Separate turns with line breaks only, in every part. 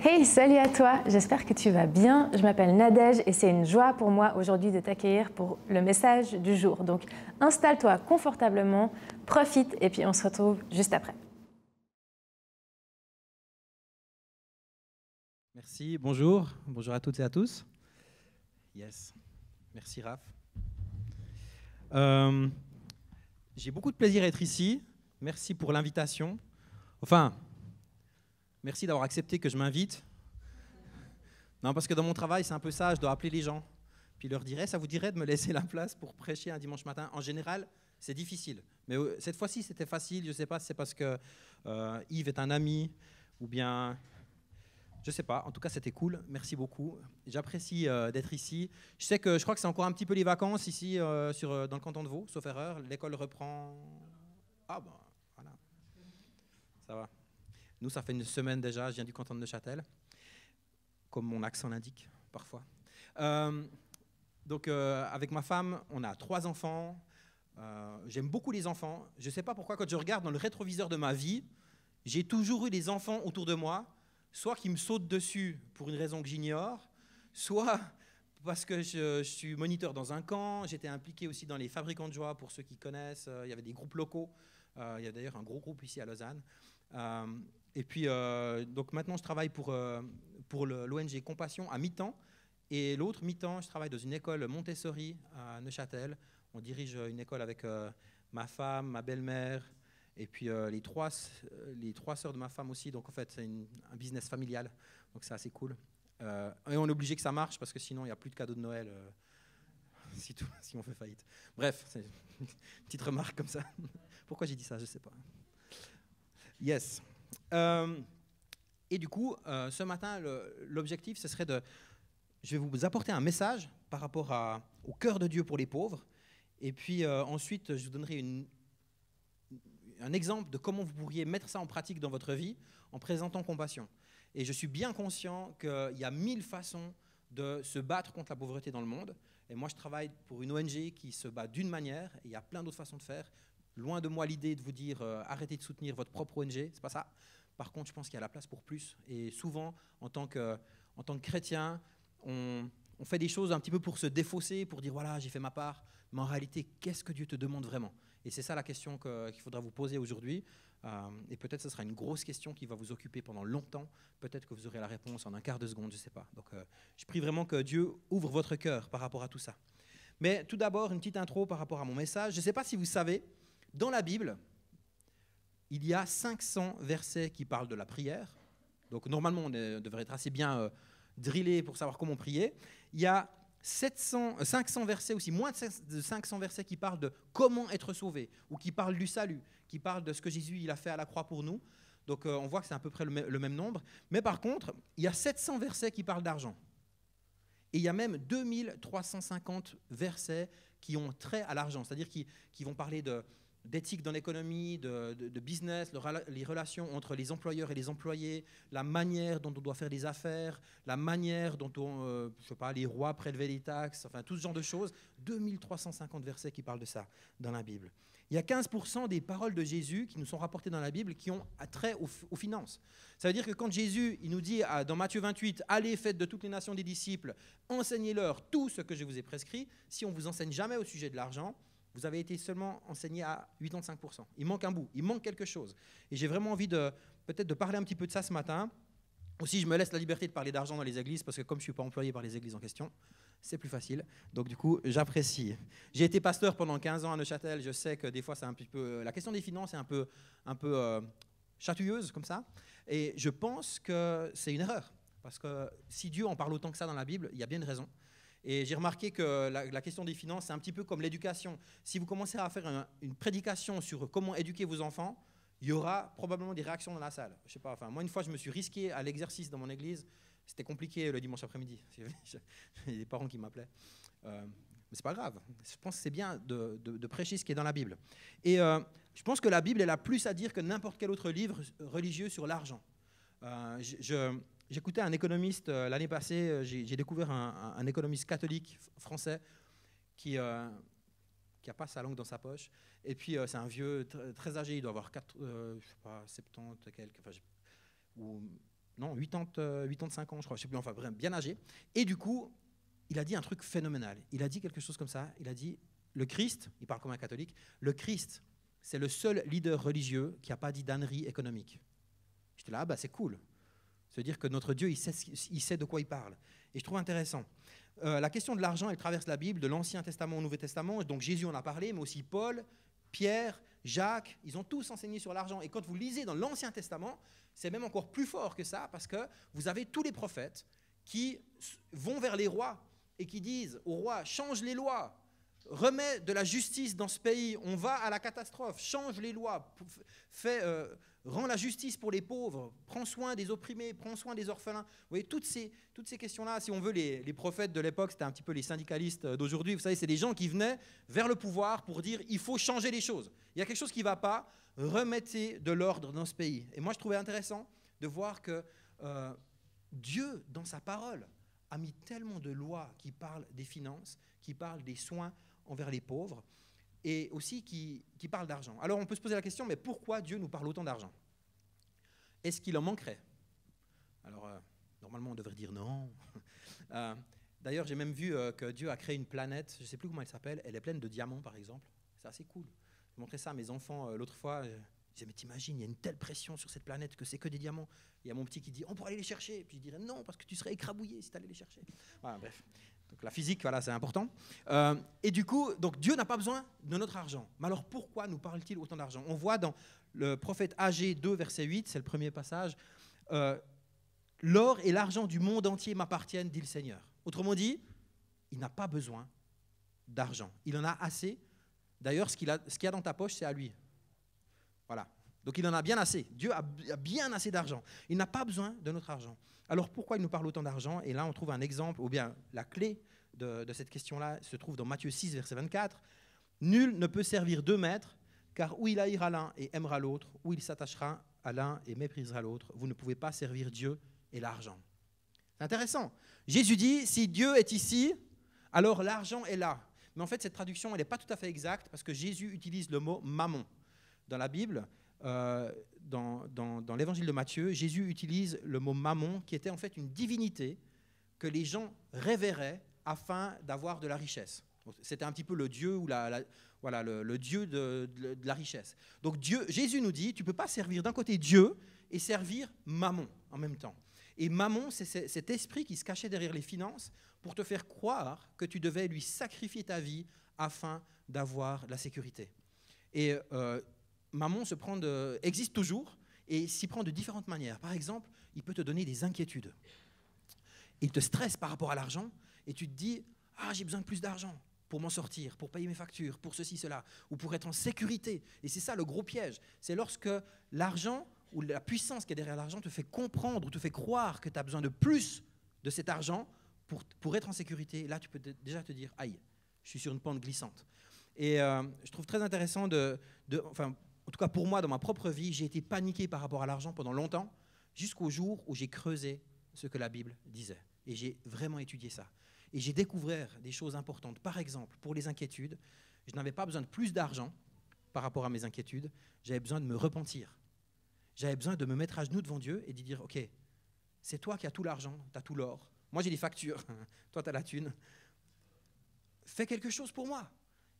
Hey, salut à toi, j'espère que tu vas bien. Je m'appelle Nadège et c'est une joie pour moi aujourd'hui de t'accueillir pour le message du jour. Donc installe-toi confortablement, profite et puis on se retrouve juste après.
Merci, bonjour à toutes et à tous. Yes, merci Raph. J'ai beaucoup de plaisir à être ici. Merci pour l'invitation. Enfin, merci d'avoir accepté que je m'invite. Non, parce que dans mon travail, c'est un peu ça, je dois appeler les gens. Puis leur dire, ça vous dirait de me laisser la place pour prêcher un dimanche matin? En général, c'est difficile. Mais cette fois-ci, c'était facile. Je ne sais pas si c'est parce que Yves est un ami ou bien... Je sais pas, en tout cas c'était cool, merci beaucoup. J'apprécie d'être ici. Je crois que c'est encore un petit peu les vacances ici dans le canton de Vaud, sauf erreur. L'école reprend... Ah ben voilà, ça va. Nous ça fait une semaine déjà, je viens du canton de Neuchâtel, comme mon accent l'indique parfois. Avec ma femme, on a 3 enfants. J'aime beaucoup les enfants. Je ne sais pas pourquoi quand je regarde dans le rétroviseur de ma vie, j'ai toujours eu des enfants autour de moi, soit qui me sautent dessus pour une raison que j'ignore, soit parce que je suis moniteur dans un camp, j'étais impliqué aussi dans les fabricants de joie, pour ceux qui connaissent, il y avait des groupes locaux, il y a d'ailleurs un gros groupe ici à Lausanne. Donc maintenant je travaille pour l'ONG Compassion à mi-temps, et l'autre mi-temps je travaille dans une école Montessori à Neuchâtel. On dirige une école avec ma femme, ma belle-mère, et puis les trois sœurs de ma femme aussi. Donc en fait, c'est un business familial. Donc c'est assez cool. Et on est obligé que ça marche parce que sinon, il n'y a plus de cadeaux de Noël si on fait faillite. Bref, c'est une petite remarque comme ça. Pourquoi j'ai dit ça, je ne sais pas. Yes. Et du coup, ce matin, l'objectif, ce serait je vais vous apporter un message par rapport au cœur de Dieu pour les pauvres. Et puis ensuite, je vous donnerai un exemple de comment vous pourriez mettre ça en pratique dans votre vie en présentant compassion. Et je suis bien conscient qu'il y a 1000 façons de se battre contre la pauvreté dans le monde. Et moi, je travaille pour une ONG qui se bat d'une manière, et il y a plein d'autres façons de faire. Loin de moi l'idée de vous dire arrêtez de soutenir votre propre ONG, c'est pas ça. Par contre, je pense qu'il y a la place pour plus. Et souvent, en tant que chrétien, on fait des choses un petit peu pour se défausser, pour dire voilà, j'ai fait ma part. Mais en réalité, qu'est-ce que Dieu te demande vraiment? Et c'est ça la question qu'il faudra vous poser aujourd'hui. Et peut-être que ce sera une grosse question qui va vous occuper pendant longtemps. Peut-être que vous aurez la réponse en un quart de seconde, je ne sais pas. Donc, je prie vraiment que Dieu ouvre votre cœur par rapport à tout ça. Mais tout d'abord, une petite intro par rapport à mon message. Je ne sais pas si vous savez, dans la Bible, il y a 500 versets qui parlent de la prière. Donc, normalement, on devrait être assez bien drillé pour savoir comment prier. Il y a 500 versets aussi, moins de 500 versets qui parlent de comment être sauvé, ou qui parlent du salut, qui parlent de ce que Jésus il a fait à la croix pour nous. Donc on voit que c'est à peu près le même nombre. Mais par contre, il y a 700 versets qui parlent d'argent. Et il y a même 2350 versets qui ont trait à l'argent, c'est-à-dire qui vont parler d'éthique dans l'économie, de business, les relations entre les employeurs et les employés, la manière dont on doit faire des affaires, la manière dont les rois prélevaient les taxes, enfin tout ce genre de choses. 2350 versets qui parlent de ça dans la Bible. Il y a 15% des paroles de Jésus qui nous sont rapportées dans la Bible qui ont trait aux finances. Ça veut dire que quand Jésus il nous dit dans Matthieu 28, « Allez, faites de toutes les nations des disciples, enseignez-leur tout ce que je vous ai prescrit », si on ne vous enseigne jamais au sujet de l'argent, vous avez été seulement enseigné à 85%. Il manque un bout, il manque quelque chose. Et j'ai vraiment envie peut-être de parler un petit peu de ça ce matin. Aussi, je me laisse la liberté de parler d'argent dans les églises, parce que comme je ne suis pas employé par les églises en question, c'est plus facile. Donc du coup, j'apprécie. J'ai été pasteur pendant 15 ans à Neuchâtel. Je sais que des fois, c'est un petit peu... La question des finances est un peu chatouilleuse comme ça. Et je pense que c'est une erreur. Parce que si Dieu en parle autant que ça dans la Bible, il y a bien une raison. Et j'ai remarqué que la question des finances, c'est un petit peu comme l'éducation. Si vous commencez à faire une prédication sur comment éduquer vos enfants, il y aura probablement des réactions dans la salle. Je sais pas, moi, une fois, je me suis risqué à l'exercice dans mon église. C'était compliqué le dimanche après-midi. Il y a des parents qui m'appelaient. Mais ce n'est pas grave. Je pense que c'est bien de prêcher ce qui est dans la Bible. Et je pense que la Bible, elle a plus à dire que n'importe quel autre livre religieux sur l'argent. J'écoutais un économiste l'année passée, j'ai découvert un économiste catholique français qui n'a pas sa langue dans sa poche. Et puis c'est un vieux très âgé, il doit avoir 70 quelques, non, 85 ans, je crois, je sais plus, enfin bien âgé. Et du coup, il a dit un truc phénoménal. Il a dit quelque chose comme ça. Il a dit, le Christ, il parle comme un catholique, le Christ, c'est le seul leader religieux qui n'a pas dit d'ânerie économique. J'étais là, c'est cool. Ça veut dire que notre Dieu, il sait de quoi il parle. Et je trouve intéressant. La question de l'argent, elle traverse la Bible, de l'Ancien Testament au Nouveau Testament. Donc Jésus en a parlé, mais aussi Paul, Pierre, Jacques, ils ont tous enseigné sur l'argent. Et quand vous lisez dans l'Ancien Testament, c'est même encore plus fort que ça, parce que vous avez tous les prophètes qui vont vers les rois et qui disent au roi, change les lois, remets de la justice dans ce pays, on va à la catastrophe, change les lois, rends la justice pour les pauvres, prends soin des opprimés, prends soin des orphelins. Vous voyez, toutes ces questions-là, si on veut, les prophètes de l'époque, c'était un petit peu les syndicalistes d'aujourd'hui. Vous savez, c'est des gens qui venaient vers le pouvoir pour dire, il faut changer les choses. Il y a quelque chose qui ne va pas, remettez de l'ordre dans ce pays. Et moi, je trouvais intéressant de voir que Dieu, dans sa parole, a mis tellement de lois qui parlent des finances, qui parlent des soins envers les pauvres, et aussi qui parlent d'argent. Alors on peut se poser la question, mais pourquoi Dieu nous parle autant d'argent? Est-ce qu'il en manquerait? Alors normalement on devrait dire non. D'ailleurs j'ai même vu que Dieu a créé une planète, je ne sais plus comment elle s'appelle, elle est pleine de diamants par exemple. C'est assez cool. Je montrais ça à mes enfants l'autre fois. Je disais, mais t'imagines, il y a une telle pression sur cette planète que c'est que des diamants. Il y a mon petit qui dit, on pourrait aller les chercher. Et puis je dirais, non, parce que tu serais écrabouillé si tu allais les chercher. Voilà, bref. Donc la physique, voilà, c'est important. Et du coup, donc Dieu n'a pas besoin de notre argent. Mais alors pourquoi nous parle-t-il autant d'argent? On voit dans le prophète Agé 2, verset 8, c'est le premier passage, l'or et l'argent du monde entier m'appartiennent, dit le Seigneur. Autrement dit, il n'a pas besoin d'argent. Il en a assez. D'ailleurs, ce qu'il y a dans ta poche, c'est à lui. Voilà. Donc il en a bien assez. Dieu a bien assez d'argent. Il n'a pas besoin de notre argent. Alors pourquoi il nous parle autant d'argent? Et là, on trouve un exemple, ou bien la clé de cette question-là se trouve dans Matthieu 6, verset 24. Nul ne peut servir deux maîtres, car ou il haïra l'un et aimera l'autre, ou il s'attachera à l'un et méprisera l'autre. Vous ne pouvez pas servir Dieu et l'argent. C'est intéressant. Jésus dit, si Dieu est ici, alors l'argent est là. Mais en fait, cette traduction, elle n'est pas tout à fait exacte, parce que Jésus utilise le mot mammon. Dans la Bible, dans l'évangile de Matthieu, Jésus utilise le mot mammon, qui était en fait une divinité que les gens révéraient afin d'avoir de la richesse. C'était un petit peu le dieu, ou le dieu de la richesse. Donc Jésus nous dit, tu ne peux pas servir d'un côté Dieu et servir mammon en même temps. Et mammon, c'est cet esprit qui se cachait derrière les finances pour te faire croire que tu devais lui sacrifier ta vie afin d'avoir la sécurité. Et mammon existe toujours et s'y prend de différentes manières. Par exemple, il peut te donner des inquiétudes. Il te stresse par rapport à l'argent et tu te dis « Ah, j'ai besoin de plus d'argent pour m'en sortir, pour payer mes factures, pour ceci, cela, ou pour être en sécurité. » Et c'est ça le gros piège. C'est lorsque l'argent ou la puissance qui est derrière l'argent te fait comprendre ou te fait croire que tu as besoin de plus de cet argent pour être en sécurité. Et là, tu peux déjà te dire « Aïe, je suis sur une pente glissante. » Et je trouve très intéressant en tout cas pour moi, dans ma propre vie, j'ai été paniqué par rapport à l'argent pendant longtemps, jusqu'au jour où j'ai creusé ce que la Bible disait. Et j'ai vraiment étudié ça. Et j'ai découvert des choses importantes. Par exemple, pour les inquiétudes, je n'avais pas besoin de plus d'argent par rapport à mes inquiétudes. J'avais besoin de me repentir. J'avais besoin de me mettre à genoux devant Dieu et de dire, OK, c'est toi qui as tout l'argent, tu as tout l'or. Moi, j'ai des factures. Toi, tu as la thune. Fais quelque chose pour moi.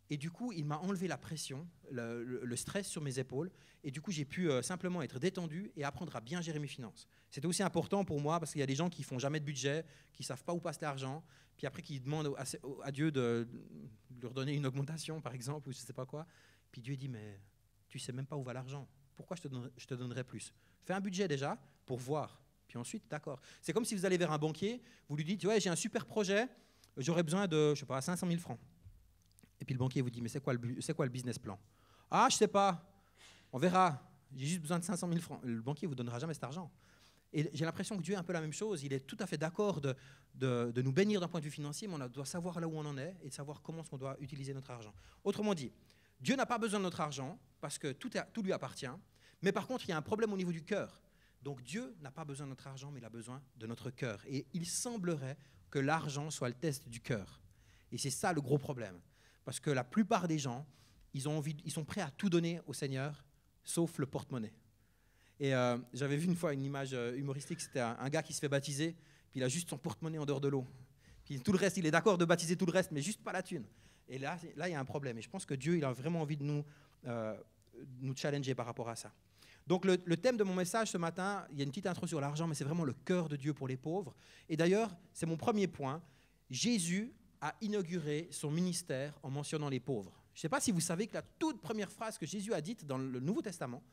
Et du coup, il m'a enlevé la pression, le stress sur mes épaules. Et du coup, j'ai pu simplement être détendu et apprendre à bien gérer mes finances. C'était aussi important pour moi parce qu'il y a des gens qui ne font jamais de budget, qui ne savent pas où passe l'argent, puis après qui demandent à Dieu de leur donner une augmentation, par exemple, ou je ne sais pas quoi. Puis Dieu dit, mais tu ne sais même pas où va l'argent. Pourquoi je te donnerai plus? Fais un budget déjà pour voir. Puis ensuite, d'accord. C'est comme si vous allez vers un banquier, vous lui dites, ouais, j'ai un super projet, j'aurais besoin de, je sais pas, 500 000 francs. Et puis le banquier vous dit, mais c'est quoi le business plan? Ah, je ne sais pas, on verra, j'ai juste besoin de 500 000 francs. Le banquier ne vous donnera jamais cet argent. Et j'ai l'impression que Dieu est un peu la même chose, il est tout à fait d'accord de nous bénir d'un point de vue financier, mais on doit savoir là où on en est et de savoir comment on doit utiliser notre argent. Autrement dit, Dieu n'a pas besoin de notre argent parce que tout lui appartient, mais par contre, il y a un problème au niveau du cœur. Donc Dieu n'a pas besoin de notre argent, mais il a besoin de notre cœur. Et il semblerait que l'argent soit le test du cœur. Et c'est ça le gros problème. Parce que la plupart des gens, ils sont prêts à tout donner au Seigneur, sauf le porte-monnaie. Et j'avais vu une fois une image humoristique, c'était un gars qui se fait baptiser, puis il a juste son porte-monnaie en dehors de l'eau. Puis tout le reste, il est d'accord de baptiser tout le reste, mais juste pas la thune. Et là, il y a un problème. Et je pense que Dieu, il a vraiment envie de nous challenger par rapport à ça. Donc le thème de mon message ce matin, il y a une petite intro sur l'argent, mais c'est vraiment le cœur de Dieu pour les pauvres. Et d'ailleurs, c'est mon premier point. Jésus a inauguré son ministère en mentionnant les pauvres. Je ne sais pas si vous savez que la toute première phrase que Jésus a dite dans le Nouveau Testament,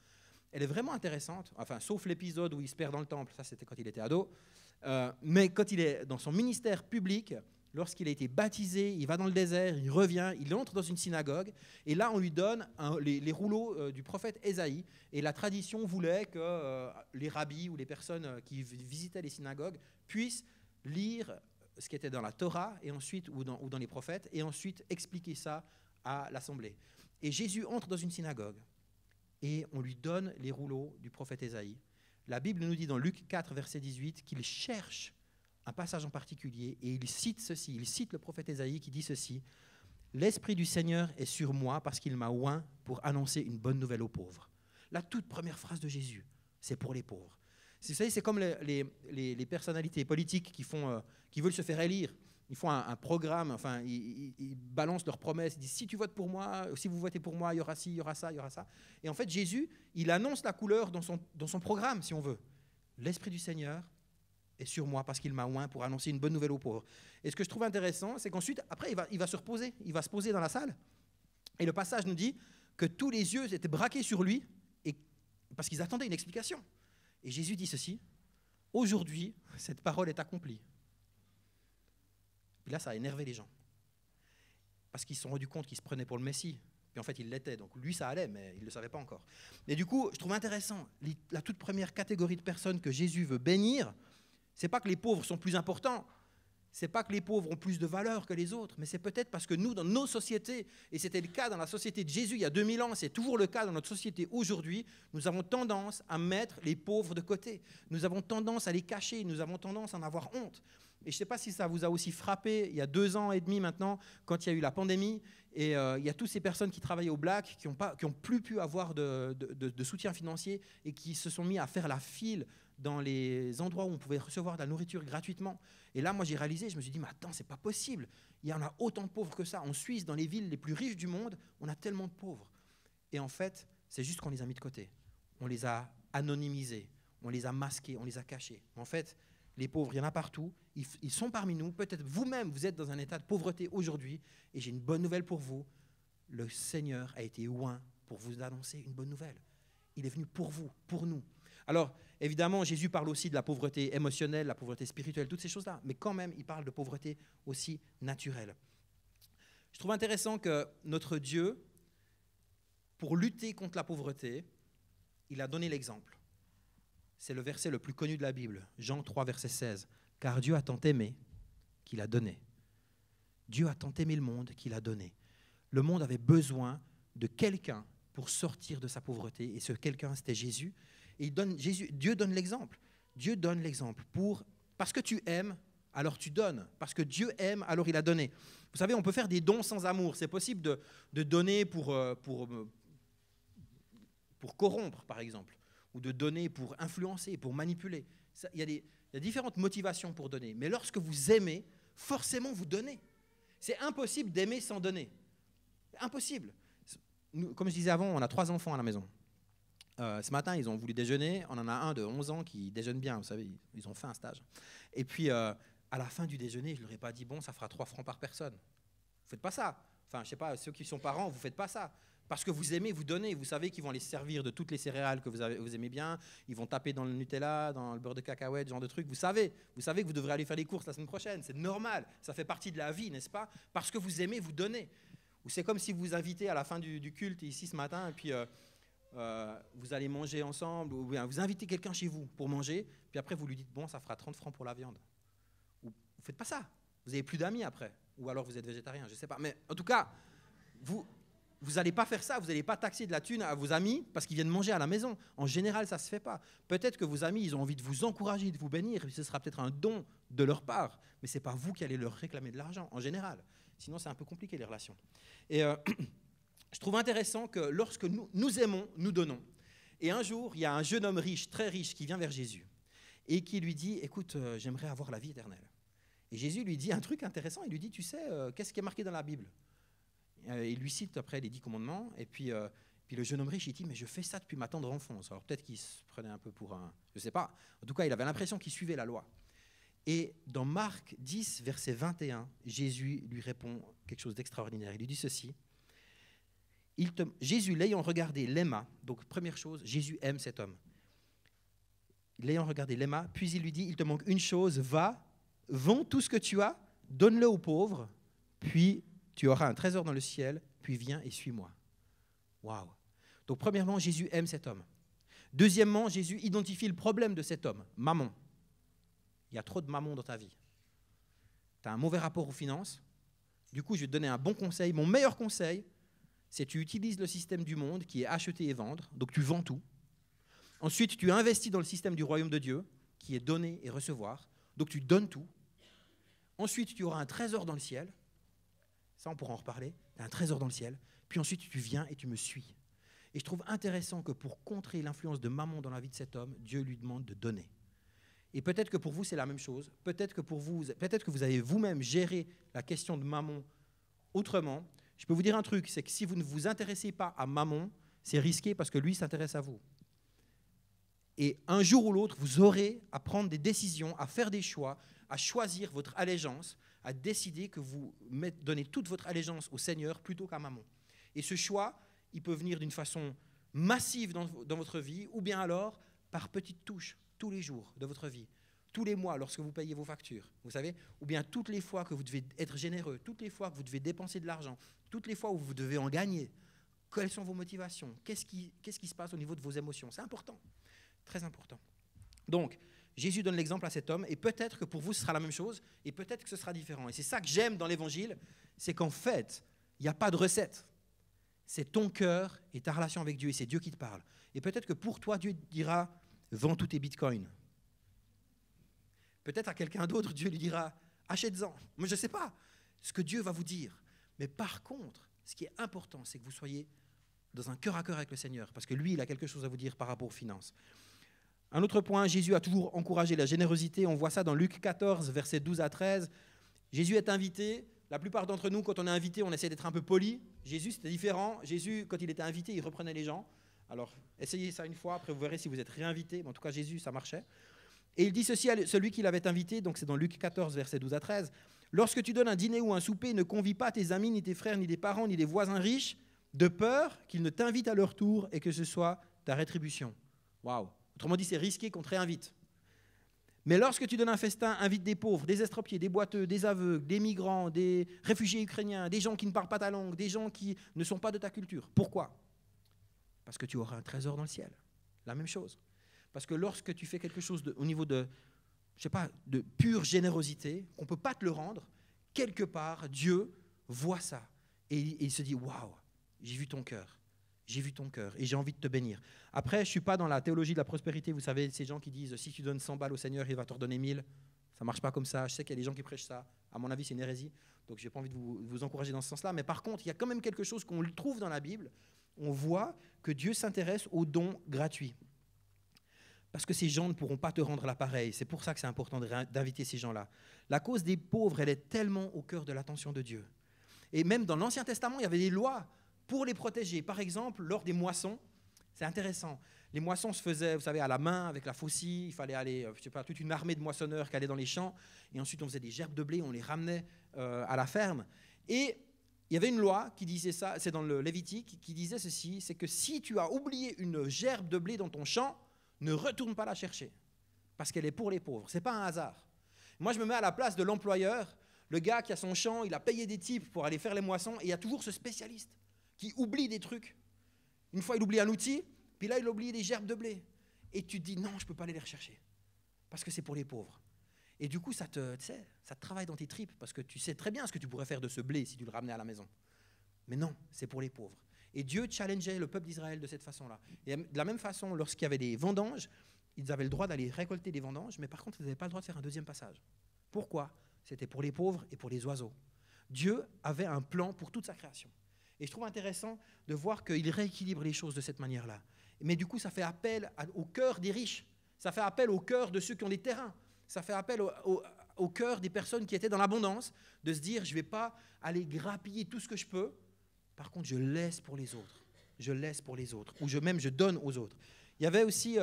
elle est vraiment intéressante, enfin, sauf l'épisode où il se perd dans le temple, ça c'était quand il était ado, mais quand il est dans son ministère public, lorsqu'il a été baptisé, il va dans le désert, il revient, il entre dans une synagogue, et là on lui donne les rouleaux du prophète Ésaïe, et la tradition voulait que les rabbis ou les personnes qui visitaient les synagogues puissent lire ce qui était dans la Torah et ensuite, ou dans les prophètes, et ensuite expliquer ça à l'assemblée. Et Jésus entre dans une synagogue, et on lui donne les rouleaux du prophète Ésaïe. La Bible nous dit dans Luc 4, verset 18, qu'il cherche un passage en particulier, et il cite ceci, il cite le prophète Ésaïe qui dit ceci, « L'Esprit du Seigneur est sur moi parce qu'il m'a oint pour annoncer une bonne nouvelle aux pauvres. » La toute première phrase de Jésus, c'est pour les pauvres. Vous savez, c'est comme les personnalités politiques qui veulent se faire élire. Ils font un programme, enfin, ils balancent leurs promesses, ils disent « si tu votes pour moi, si vous votez pour moi, il y aura ci, il y aura ça, il y aura ça ». Et en fait, Jésus, il annonce la couleur dans son programme, si on veut. L'Esprit du Seigneur est sur moi parce qu'il m'a oint pour annoncer une bonne nouvelle aux pauvres. Et ce que je trouve intéressant, c'est qu'ensuite, après, il va se reposer, il va se poser dans la salle. Et le passage nous dit que tous les yeux étaient braqués sur lui parce qu'ils attendaient une explication. Et Jésus dit ceci, « Aujourd'hui, cette parole est accomplie. » Puis là, ça a énervé les gens. Parce qu'ils se sont rendus compte qu'ils se prenaient pour le Messie. Puis en fait, il l'était. Donc lui, ça allait, mais il ne le savait pas encore. Et du coup, je trouve intéressant, la toute première catégorie de personnes que Jésus veut bénir, ce n'est pas que les pauvres sont plus importants, ce n'est pas que les pauvres ont plus de valeur que les autres, mais c'est peut-être parce que nous, dans nos sociétés, et c'était le cas dans la société de Jésus il y a 2000 ans, c'est toujours le cas dans notre société aujourd'hui, nous avons tendance à mettre les pauvres de côté. Nous avons tendance à les cacher, nous avons tendance à en avoir honte. Et je ne sais pas si ça vous a aussi frappé, il y a 2 ans et demi maintenant, quand il y a eu la pandémie, et il y a toutes ces personnes qui travaillaient au Black, qui n'ont plus pu avoir de soutien financier, et qui se sont mis à faire la file dans les endroits où on pouvait recevoir de la nourriture gratuitement. Et là, moi, j'ai réalisé, je me suis dit, mais attends, c'est pas possible. Il y en a autant de pauvres que ça. En Suisse, dans les villes les plus riches du monde, on a tellement de pauvres. Et en fait, c'est juste qu'on les a mis de côté. On les a anonymisés, on les a masqués, on les a cachés. En fait, les pauvres, il y en a partout. Ils sont parmi nous. Peut-être vous-même, vous êtes dans un état de pauvreté aujourd'hui. Et j'ai une bonne nouvelle pour vous. Le Seigneur a été oint pour vous annoncer une bonne nouvelle. Il est venu pour vous, pour nous. Alors, évidemment, Jésus parle aussi de la pauvreté émotionnelle, la pauvreté spirituelle, toutes ces choses-là. Mais quand même, il parle de pauvreté aussi naturelle. Je trouve intéressant que notre Dieu, pour lutter contre la pauvreté, il a donné l'exemple. C'est le verset le plus connu de la Bible, Jean 3, verset 16. « Car Dieu a tant aimé qu'il a donné. » Dieu a tant aimé le monde qu'il a donné. Le monde avait besoin de quelqu'un pour sortir de sa pauvreté. Et ce quelqu'un, c'était Jésus. Et Dieu donne l'exemple. Dieu donne l'exemple. Parce que tu aimes, alors tu donnes. Parce que Dieu aime, alors il a donné. Vous savez, on peut faire des dons sans amour. C'est possible de donner pour corrompre, par exemple. Ou de donner pour influencer, pour manipuler. Il y a différentes motivations pour donner. Mais lorsque vous aimez, forcément vous donnez. C'est impossible d'aimer sans donner. Impossible. Comme je disais avant, on a 3 enfants à la maison. Ce matin, ils ont voulu déjeuner. On en a un de 11 ans qui déjeune bien, vous savez, ils ont fait un stage. Et puis, à la fin du déjeuner, je ne leur ai pas dit, bon, ça fera 3 francs par personne. Vous ne faites pas ça. Enfin, je ne sais pas, ceux qui sont parents, vous ne faites pas ça. Parce que vous aimez, vous donnez. Vous savez qu'ils vont les servir de toutes les céréales que vous aimez bien. Ils vont taper dans le Nutella, dans le beurre de cacahuète, ce genre de trucs. Vous savez que vous devrez aller faire les courses la semaine prochaine. C'est normal. Ça fait partie de la vie, n'est-ce pas? Parce que vous aimez, vous donnez. Ou c'est comme si vous invitez à la fin du culte ici ce matin, et puis vous allez manger ensemble, ou bien vous invitez quelqu'un chez vous pour manger, puis après vous lui dites, bon, ça fera 30 francs pour la viande. Vous ne faites pas ça. Vous n'avez plus d'amis après. Ou alors vous êtes végétarien, je ne sais pas. Mais en tout cas, vous n'allez pas faire ça. Vous n'allez pas taxer de la thune à vos amis parce qu'ils viennent manger à la maison. En général, ça ne se fait pas. Peut-être que vos amis, ils ont envie de vous encourager, de vous bénir, et ce sera peut-être un don de leur part, mais ce n'est pas vous qui allez leur réclamer de l'argent, en général. Sinon, c'est un peu compliqué, les relations. Et je trouve intéressant que lorsque nous aimons, nous donnons. Et un jour, il y a un jeune homme riche, très riche, qui vient vers Jésus et qui lui dit, écoute, j'aimerais avoir la vie éternelle. Et Jésus lui dit un truc intéressant, il lui dit, tu sais, qu'est-ce qui est marqué dans la Bible? Il lui cite après les 10 commandements, et puis le jeune homme riche, il dit, mais je fais ça depuis ma tendre enfance. Alors peut-être qu'il se prenait un peu pour un... Je ne sais pas. En tout cas, il avait l'impression qu'il suivait la loi. Et dans Marc 10, verset 21, Jésus lui répond quelque chose d'extraordinaire. Il lui dit ceci. Jésus, l'ayant regardé, l'aima. Donc première chose, Jésus aime cet homme. L'ayant regardé, l'aima, puis il lui dit, il te manque une chose, va, vends tout ce que tu as, donne-le aux pauvres, puis tu auras un trésor dans le ciel, puis viens et suis-moi. Waouh! Donc premièrement, Jésus aime cet homme. Deuxièmement, Jésus identifie le problème de cet homme, mammon. Il y a trop de mammon dans ta vie. Tu as un mauvais rapport aux finances. Du coup, je vais te donner un bon conseil. Mon meilleur conseil, c'est que tu utilises le système du monde qui est acheter et vendre. Donc tu vends tout. Ensuite, tu investis dans le système du royaume de Dieu qui est donner et recevoir. Donc tu donnes tout. Ensuite, tu auras un trésor dans le ciel. Ça, on pourra en reparler. Tu as un trésor dans le ciel. Puis ensuite, tu viens et tu me suis. Et je trouve intéressant que pour contrer l'influence de mammon dans la vie de cet homme, Dieu lui demande de donner. Et peut-être que pour vous, c'est la même chose. Peut-être que vous avez vous-même géré la question de mammon autrement. Je peux vous dire un truc, c'est que si vous ne vous intéressez pas à mammon, c'est risqué parce que lui s'intéresse à vous. Et un jour ou l'autre, vous aurez à prendre des décisions, à faire des choix, à choisir votre allégeance, à décider que vous donnez toute votre allégeance au Seigneur plutôt qu'à mammon. Et ce choix, il peut venir d'une façon massive dans votre vie, ou bien alors par petites touches, tous les jours de votre vie, tous les mois lorsque vous payez vos factures, vous savez, ou bien toutes les fois que vous devez être généreux, toutes les fois que vous devez dépenser de l'argent, toutes les fois où vous devez en gagner. Quelles sont vos motivations? Qu'est-ce qui se passe au niveau de vos émotions? C'est important, très important. Donc, Jésus donne l'exemple à cet homme, et peut-être que pour vous, ce sera la même chose, et peut-être que ce sera différent. Et c'est ça que j'aime dans l'Évangile, c'est qu'en fait, il n'y a pas de recette. C'est ton cœur et ta relation avec Dieu, et c'est Dieu qui te parle. Et peut-être que pour toi, Dieu te dira, vends tous tes bitcoins. Peut-être à quelqu'un d'autre, Dieu lui dira, achète-en. Moi, je ne sais pas ce que Dieu va vous dire. Mais par contre, ce qui est important, c'est que vous soyez dans un cœur à cœur avec le Seigneur, parce que lui, il a quelque chose à vous dire par rapport aux finances. Un autre point, Jésus a toujours encouragé la générosité. On voit ça dans Luc 14, versets 12 à 13. Jésus est invité. La plupart d'entre nous, quand on est invité, on essaie d'être un peu poli. Jésus, c'était différent. Jésus, quand il était invité, il reprenait les gens. Alors, essayez ça une fois, après vous verrez si vous êtes réinvité. Mais en tout cas, Jésus, ça marchait. Et il dit ceci à celui qui l'avait invité, donc c'est dans Luc 14, versets 12 à 13. « Lorsque tu donnes un dîner ou un souper, ne convie pas tes amis, ni tes frères, ni des parents, ni des voisins riches, de peur qu'ils ne t'invitent à leur tour et que ce soit ta rétribution. » Waouh! Autrement dit, c'est risqué qu'on te réinvite. Mais lorsque tu donnes un festin, invite des pauvres, des estropiés, des boiteux, des aveugles, des migrants, des réfugiés ukrainiens, des gens qui ne parlent pas ta langue, des gens qui ne sont pas de ta culture. Pourquoi? Parce que tu auras un trésor dans le ciel. La même chose. Parce que lorsque tu fais quelque chose au niveau de, je sais pas, de pure générosité, qu'on ne peut pas te le rendre, quelque part, Dieu voit ça. Et il se dit, waouh, j'ai vu ton cœur. J'ai vu ton cœur et j'ai envie de te bénir. Après, je ne suis pas dans la théologie de la prospérité. Vous savez, ces gens qui disent, si tu donnes 100 balles au Seigneur, il va te redonner 1000. Ça ne marche pas comme ça. Je sais qu'il y a des gens qui prêchent ça. À mon avis, c'est une hérésie. Donc, je n'ai pas envie de vous encourager dans ce sens-là. Mais par contre, il y a quand même quelque chose qu'on trouve dans la Bible. On voit que Dieu s'intéresse aux dons gratuits. Parce que ces gens ne pourront pas te rendre l'appareil. C'est pour ça que c'est important d'inviter ces gens-là. La cause des pauvres, elle est tellement au cœur de l'attention de Dieu. Et même dans l'Ancien Testament, il y avait des lois pour les protéger. Par exemple, lors des moissons, c'est intéressant. Les moissons se faisaient, vous savez, à la main, avec la faucille. Il fallait aller, je sais pas, toute une armée de moissonneurs qui allaient dans les champs. Et ensuite, on faisait des gerbes de blé, on les ramenait à la ferme. Et il y avait une loi qui disait ça, c'est dans le Lévitique, qui disait ceci, c'est que si tu as oublié une gerbe de blé dans ton champ, ne retourne pas la chercher, parce qu'elle est pour les pauvres. Ce n'est pas un hasard. Moi, je me mets à la place de l'employeur, le gars qui a son champ, il a payé des types pour aller faire les moissons, et il y a toujours ce spécialiste qui oublie des trucs. Une fois, il oublie un outil, puis là, il oublie des gerbes de blé. Et tu te dis, non, je ne peux pas aller les rechercher, parce que c'est pour les pauvres. Et du coup, ça te travaille dans tes tripes, parce que tu sais très bien ce que tu pourrais faire de ce blé si tu le ramenais à la maison. Mais non, c'est pour les pauvres. Et Dieu challengeait le peuple d'Israël de cette façon-là. Et de la même façon, lorsqu'il y avait des vendanges, ils avaient le droit d'aller récolter des vendanges, mais par contre, ils n'avaient pas le droit de faire un deuxième passage. Pourquoi? C'était pour les pauvres et pour les oiseaux. Dieu avait un plan pour toute sa création. Et je trouve intéressant de voir qu'il rééquilibre les choses de cette manière-là. Mais du coup, ça fait appel au cœur des riches. Ça fait appel au cœur de ceux qui ont des terrains. Ça fait appel au cœur des personnes qui étaient dans l'abondance, de se dire, je ne vais pas aller grappiller tout ce que je peux. Par contre, je laisse pour les autres. Je laisse pour les autres. Ou je donne aux autres. Il y avait aussi,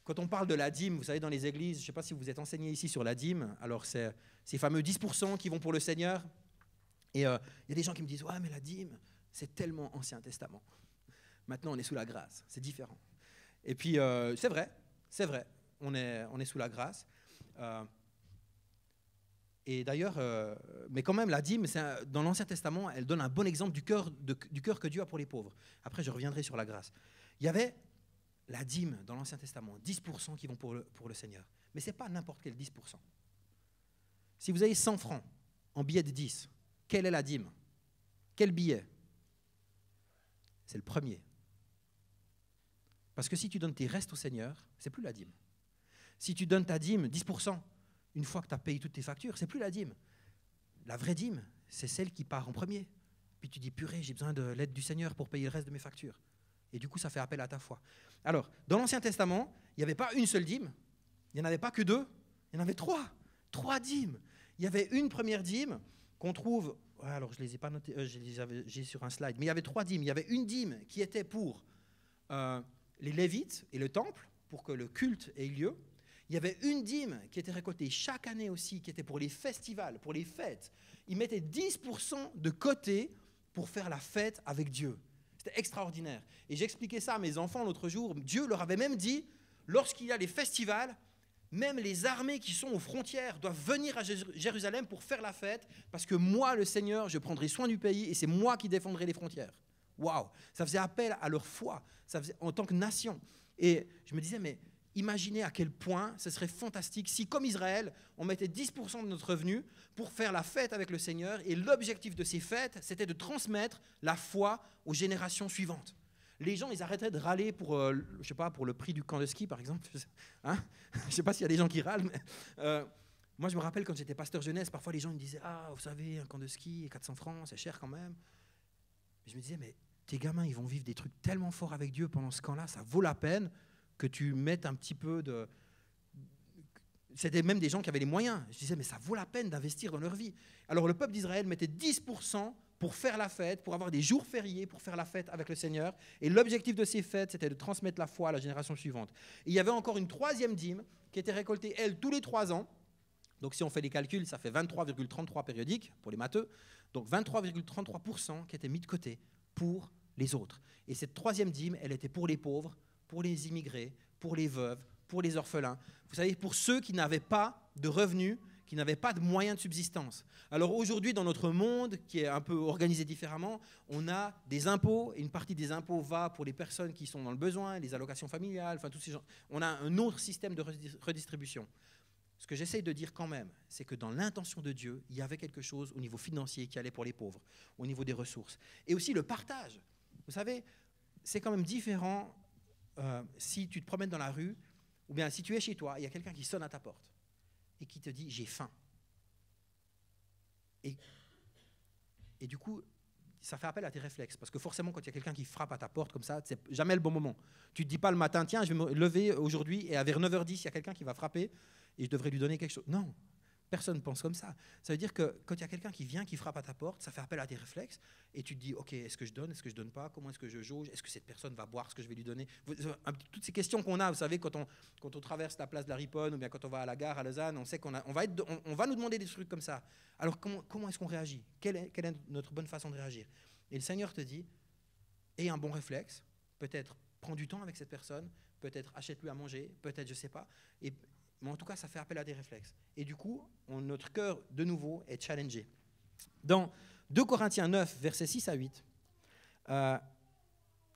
quand on parle de la dîme, vous savez, dans les églises, je ne sais pas si vous êtes enseigné ici sur la dîme, alors c'est ces fameux 10% qui vont pour le Seigneur. Et il y a des gens qui me disent, ouais, mais la dîme, c'est tellement Ancien Testament. Maintenant, on est sous la grâce, c'est différent. Et puis, c'est vrai, on est sous la grâce. Et d'ailleurs, mais quand même, la dîme, dans l'Ancien Testament, elle donne un bon exemple du cœur que Dieu a pour les pauvres. Après, je reviendrai sur la grâce. Il y avait la dîme dans l'Ancien Testament, 10% qui vont pour le Seigneur. Mais ce n'est pas n'importe quel 10%. Si vous avez 100 francs en billet de 10, quelle est la dîme? Quel billet? C'est le premier. Parce que si tu donnes tes restes au Seigneur, c'est plus la dîme. Si tu donnes ta dîme, 10%, une fois que tu as payé toutes tes factures, c'est plus la dîme. La vraie dîme, c'est celle qui part en premier. Puis tu dis, purée, j'ai besoin de l'aide du Seigneur pour payer le reste de mes factures. Et du coup, ça fait appel à ta foi. Alors, dans l'Ancien Testament, il n'y avait pas une seule dîme. Il n'y en avait pas que deux. Il y en avait trois. 3 dîmes. Il y avait une première dîme qu'on trouve... alors, je ne les ai pas notées, j'ai sur un slide. Mais il y avait 3 dîmes. Il y avait une dîme qui était pour les Lévites et le temple, pour que le culte ait lieu. Il y avait une dîme qui était récoltée chaque année aussi, qui était pour les festivals, pour les fêtes. Ils mettaient 10% de côté pour faire la fête avec Dieu. C'était extraordinaire. Et j'expliquais ça à mes enfants l'autre jour. Dieu leur avait même dit, lorsqu'il y a les festivals, même les armées qui sont aux frontières doivent venir à Jérusalem pour faire la fête, parce que moi, le Seigneur, je prendrai soin du pays et c'est moi qui défendrai les frontières. Waouh! Ça faisait appel à leur foi, ça faisait, en tant que nation. Et je me disais, mais imaginez à quel point ce serait fantastique si, comme Israël, on mettait 10% de notre revenu pour faire la fête avec le Seigneur. Et l'objectif de ces fêtes, c'était de transmettre la foi aux générations suivantes. Les gens, ils arrêteraient de râler pour, je sais pas, pour le prix du camp de ski, par exemple. Hein, je ne sais pas s'il y a des gens qui râlent, mais moi, je me rappelle quand j'étais pasteur jeunesse, parfois les gens me disaient « Ah, vous savez, un camp de ski, 400 francs, c'est cher quand même. » Je me disais « Mais tes gamins, ils vont vivre des trucs tellement forts avec Dieu pendant ce camp-là, ça vaut la peine que tu mettes un petit peu de... » C'était même des gens qui avaient les moyens. Je disais « Mais ça vaut la peine d'investir dans leur vie. » Alors le peuple d'Israël mettait 10% pour faire la fête, pour avoir des jours fériés, pour faire la fête avec le Seigneur. Et l'objectif de ces fêtes, c'était de transmettre la foi à la génération suivante. Et il y avait encore une 3e dîme qui était récoltée, elle, tous les 3 ans. Donc si on fait les calculs, ça fait 23,33 périodiques pour les matheux. Donc 23,33% qui étaient mis de côté pour les autres. Et cette 3e dîme, elle était pour les pauvres, pour les immigrés, pour les veuves, pour les orphelins. Vous savez, pour ceux qui n'avaient pas de revenus, qui n'avaient pas de moyens de subsistance. Alors aujourd'hui, dans notre monde, qui est un peu organisé différemment, on a des impôts, et une partie des impôts va pour les personnes qui sont dans le besoin, les allocations familiales, enfin tous ces gens. On a un autre système de redistribution. Ce que j'essaye de dire quand même, c'est que dans l'intention de Dieu, il y avait quelque chose au niveau financier qui allait pour les pauvres, au niveau des ressources. Et aussi le partage. Vous savez, c'est quand même différent si tu te promènes dans la rue, ou bien si tu es chez toi, il y a quelqu'un qui sonne à ta porte et qui te dit « j'ai faim ». Et du coup, ça fait appel à tes réflexes. Parce que forcément, quand il y a quelqu'un qui frappe à ta porte comme ça, c'est jamais le bon moment. Tu ne te dis pas le matin, tiens, je vais me lever aujourd'hui et vers 9h10, il y a quelqu'un qui va frapper et je devrais lui donner quelque chose. Non, personne ne pense comme ça. Ça veut dire que quand il y a quelqu'un qui vient, qui frappe à ta porte, ça fait appel à tes réflexes et tu te dis, ok, est-ce que je donne, est-ce que je ne donne pas, comment est-ce que je jauge, est-ce que cette personne va boire ce que je vais lui donner. Toutes ces questions qu'on a, vous savez, quand on traverse la place de la Riponne ou bien quand on va à la gare à Lausanne, on sait qu'on va nous demander des trucs comme ça. Alors comment est-ce qu'on réagit? Quelle est notre bonne façon de réagir? Et le Seigneur te dit, aie un bon réflexe, peut-être prends du temps avec cette personne, peut-être achète-lui à manger, peut-être je ne sais pas, mais en tout cas, ça fait appel à des réflexes. Et du coup, notre cœur, de nouveau, est challengé. Dans 2 Corinthiens 9, versets 6 à 8, il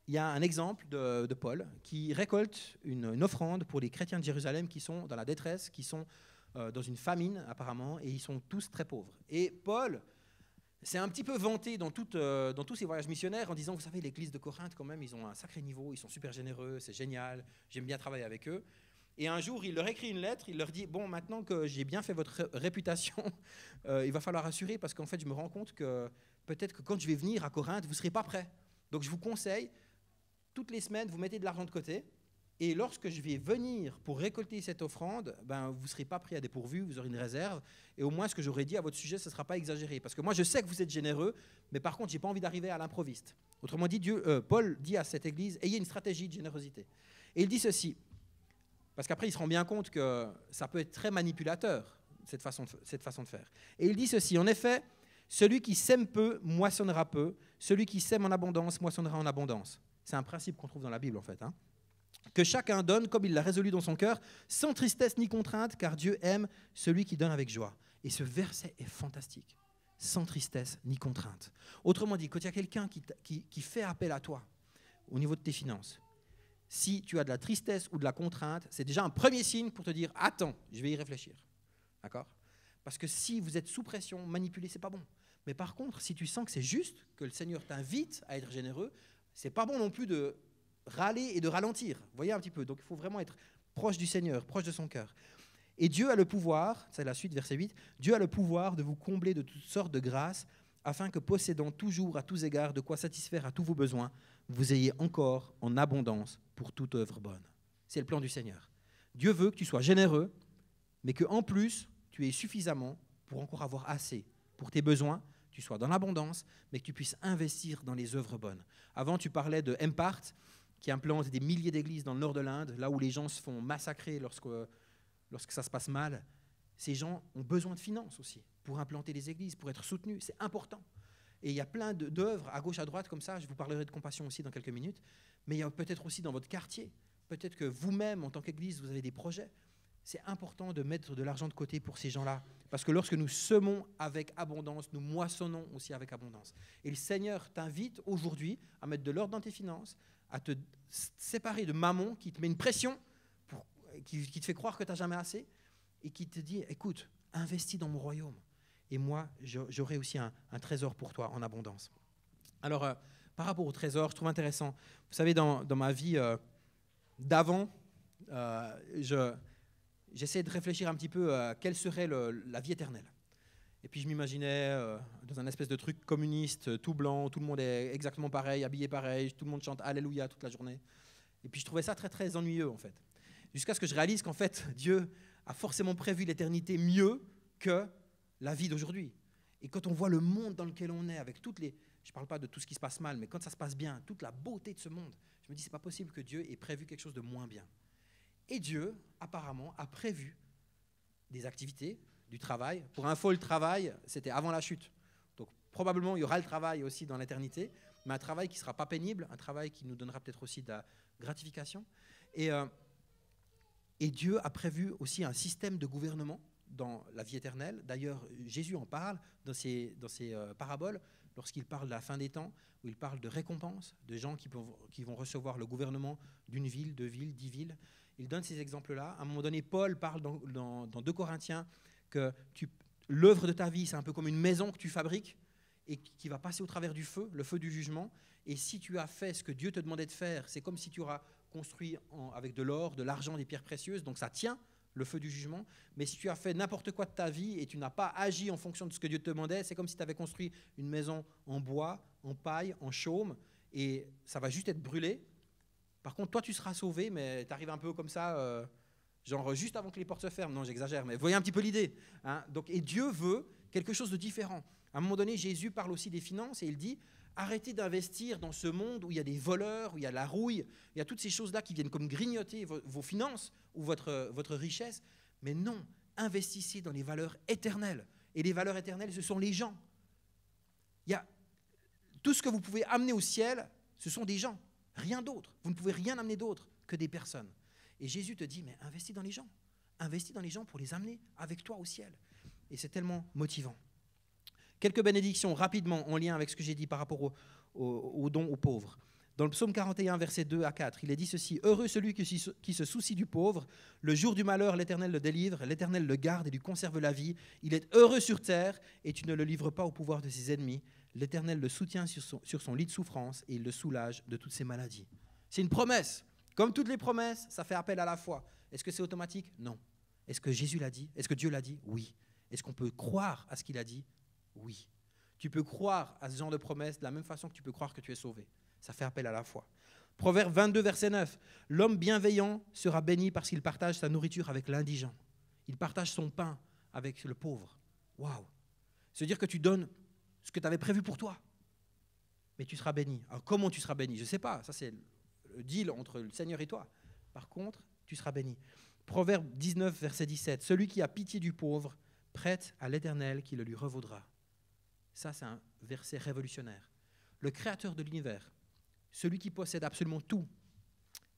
y a un exemple de Paul qui récolte une offrande pour les chrétiens de Jérusalem qui sont dans la détresse, qui sont dans une famine apparemment, et ils sont tous très pauvres. Et Paul s'est un petit peu vanté dans tous ses voyages missionnaires en disant, vous savez, l'église de Corinthe, quand même, ils ont un sacré niveau, ils sont super généreux, c'est génial, j'aime bien travailler avec eux. Et un jour, il leur écrit une lettre, il leur dit, bon, maintenant que j'ai bien fait votre réputation, il va falloir assurer, parce qu'en fait, je me rends compte que peut-être que quand je vais venir à Corinthe, vous ne serez pas prêts. Donc, je vous conseille, toutes les semaines, vous mettez de l'argent de côté, et lorsque je vais venir pour récolter cette offrande, vous ne serez pas pris à dépourvu, vous aurez une réserve, et au moins ce que j'aurai dit à votre sujet, ce ne sera pas exagéré. Parce que moi, je sais que vous êtes généreux, mais par contre, je n'ai pas envie d'arriver à l'improviste. Autrement dit, Paul dit à cette église, ayez une stratégie de générosité. Et il dit ceci, parce qu'après, il se rend bien compte que ça peut être très manipulateur, cette façon de faire. Et il dit ceci, en effet, celui qui sème peu, moissonnera peu, celui qui sème en abondance, moissonnera en abondance. C'est un principe qu'on trouve dans la Bible, en fait, Que chacun donne comme il l'a résolu dans son cœur, sans tristesse ni contrainte, car Dieu aime celui qui donne avec joie. Et ce verset est fantastique. Sans tristesse ni contrainte. Autrement dit, quand il y a quelqu'un qui fait appel à toi au niveau de tes finances, si tu as de la tristesse ou de la contrainte, c'est déjà un premier signe pour te dire « Attends, je vais y réfléchir. » D'accord ? Parce que si vous êtes sous pression, manipulé, c'est pas bon. Mais par contre, si tu sens que c'est juste, que le Seigneur t'invite à être généreux, c'est pas bon non plus de râler et de ralentir. Vous voyez un petit peu. Donc il faut vraiment être proche du Seigneur, proche de son cœur. Et Dieu a le pouvoir, c'est la suite, verset 8, Dieu a le pouvoir de vous combler de toutes sortes de grâces, afin que possédant toujours à tous égards de quoi satisfaire à tous vos besoins, vous ayez encore en abondance pour toute œuvre bonne. C'est le plan du Seigneur. Dieu veut que tu sois généreux, mais qu'en plus, tu aies suffisamment pour encore avoir assez pour tes besoins, tu sois dans l'abondance, mais que tu puisses investir dans les œuvres bonnes. Avant, tu parlais de Empart, qui implante des milliers d'églises dans le nord de l'Inde, là où les gens se font massacrer lorsque ça se passe mal. Ces gens ont besoin de finances aussi pour implanter les églises, pour être soutenus. C'est important. Et il y a plein d'œuvres à gauche, à droite, comme ça. Je vous parlerai de compassion aussi dans quelques minutes. Mais il y a peut-être aussi dans votre quartier. Peut-être que vous-même, en tant qu'église, vous avez des projets. C'est important de mettre de l'argent de côté pour ces gens-là. Parce que lorsque nous semons avec abondance, nous moissonnons aussi avec abondance. Et le Seigneur t'invite aujourd'hui à mettre de l'ordre dans tes finances, à te séparer de mammon qui te met une pression, qui te fait croire que tu n'as jamais assez, et qui te dit, écoute, investis dans mon royaume. Et moi, j'aurai aussi un trésor pour toi en abondance. Alors, par rapport au trésor, je trouve intéressant. Vous savez, dans ma vie d'avant, j'essayais de réfléchir un petit peu à quelle serait la vie éternelle. Et puis je m'imaginais dans un espèce de truc communiste, tout blanc, tout le monde est exactement pareil, habillé pareil, tout le monde chante Alléluia toute la journée. Et puis je trouvais ça très très ennuyeux en fait. Jusqu'à ce que je réalise qu'en fait Dieu a forcément prévu l'éternité mieux que la vie d'aujourd'hui. Et quand on voit le monde dans lequel on est, avec toutes les... Je ne parle pas de tout ce qui se passe mal, mais quand ça se passe bien, toute la beauté de ce monde, je me dis c'est pas possible que Dieu ait prévu quelque chose de moins bien. Et Dieu, apparemment, a prévu des activités, du travail. Pour info, le travail, c'était avant la chute. Donc, probablement, il y aura le travail aussi dans l'éternité, mais un travail qui ne sera pas pénible, un travail qui nous donnera peut-être aussi de la gratification. Et Dieu a prévu aussi un système de gouvernement dans la vie éternelle. D'ailleurs, Jésus en parle dans ses paraboles, lorsqu'il parle de la fin des temps, où il parle de récompenses, de gens qui vont recevoir le gouvernement d'une ville, 2 villes, 10 villes. Il donne ces exemples-là. À un moment donné, Paul parle dans 2 Corinthiens que l'œuvre de ta vie, c'est un peu comme une maison que tu fabriques et qui va passer au travers du feu, le feu du jugement. Et si tu as fait ce que Dieu te demandait de faire, c'est comme si tu auras construit avec de l'or, de l'argent, des pierres précieuses. Donc ça tient, le feu du jugement. Mais si tu as fait n'importe quoi de ta vie et tu n'as pas agi en fonction de ce que Dieu te demandait, c'est comme si tu avais construit une maison en bois, en paille, en chaume, et ça va juste être brûlé. Par contre, toi, tu seras sauvé, mais tu arrives un peu comme ça, genre juste avant que les portes se ferment. Non, j'exagère, mais vous voyez un petit peu l'idée. Donc, et Dieu veut quelque chose de différent. À un moment donné, Jésus parle aussi des finances et il dit, arrêtez d'investir dans ce monde où il y a des voleurs, où il y a la rouille, il y a toutes ces choses-là qui viennent comme grignoter vos finances ou votre richesse. Mais non, investissez dans les valeurs éternelles. Et les valeurs éternelles, ce sont les gens. Il y a tout ce que vous pouvez amener au ciel, ce sont des gens. Rien d'autre. Vous ne pouvez rien amener d'autre que des personnes. Et Jésus te dit, mais investis dans les gens. Investis dans les gens pour les amener avec toi au ciel. Et c'est tellement motivant. Quelques bénédictions rapidement en lien avec ce que j'ai dit par rapport au don aux pauvres. Dans le psaume 41, versets 2 à 4, il est dit ceci, « Heureux celui qui se soucie du pauvre. Le jour du malheur, l'Éternel le délivre. L'Éternel le garde et lui conserve la vie. Il est heureux sur terre et tu ne le livres pas au pouvoir de ses ennemis. L'Éternel le soutient sur son lit de souffrance et il le soulage de toutes ses maladies. » C'est une promesse. Comme toutes les promesses, ça fait appel à la foi. Est-ce que c'est automatique? Non. Est-ce que Jésus l'a dit? Est-ce que Dieu l'a dit? Oui. Est-ce qu'on peut croire à ce qu'il a dit? Oui. Tu peux croire à ce genre de promesse de la même façon que tu peux croire que tu es sauvé. Ça fait appel à la foi. Proverbe 22, verset 9. L'homme bienveillant sera béni parce qu'il partage sa nourriture avec l'indigent. Il partage son pain avec le pauvre. Waouh! C'est-à-dire que tu donnes ce que tu avais prévu pour toi. Mais tu seras béni. Alors comment tu seras béni? Je ne sais pas. Ça, c'est le deal entre le Seigneur et toi. Par contre, tu seras béni. Proverbe 19, verset 17. Celui qui a pitié du pauvre prête à l'Éternel qui le lui revaudra. Ça, c'est un verset révolutionnaire. Le Créateur de l'univers, celui qui possède absolument tout,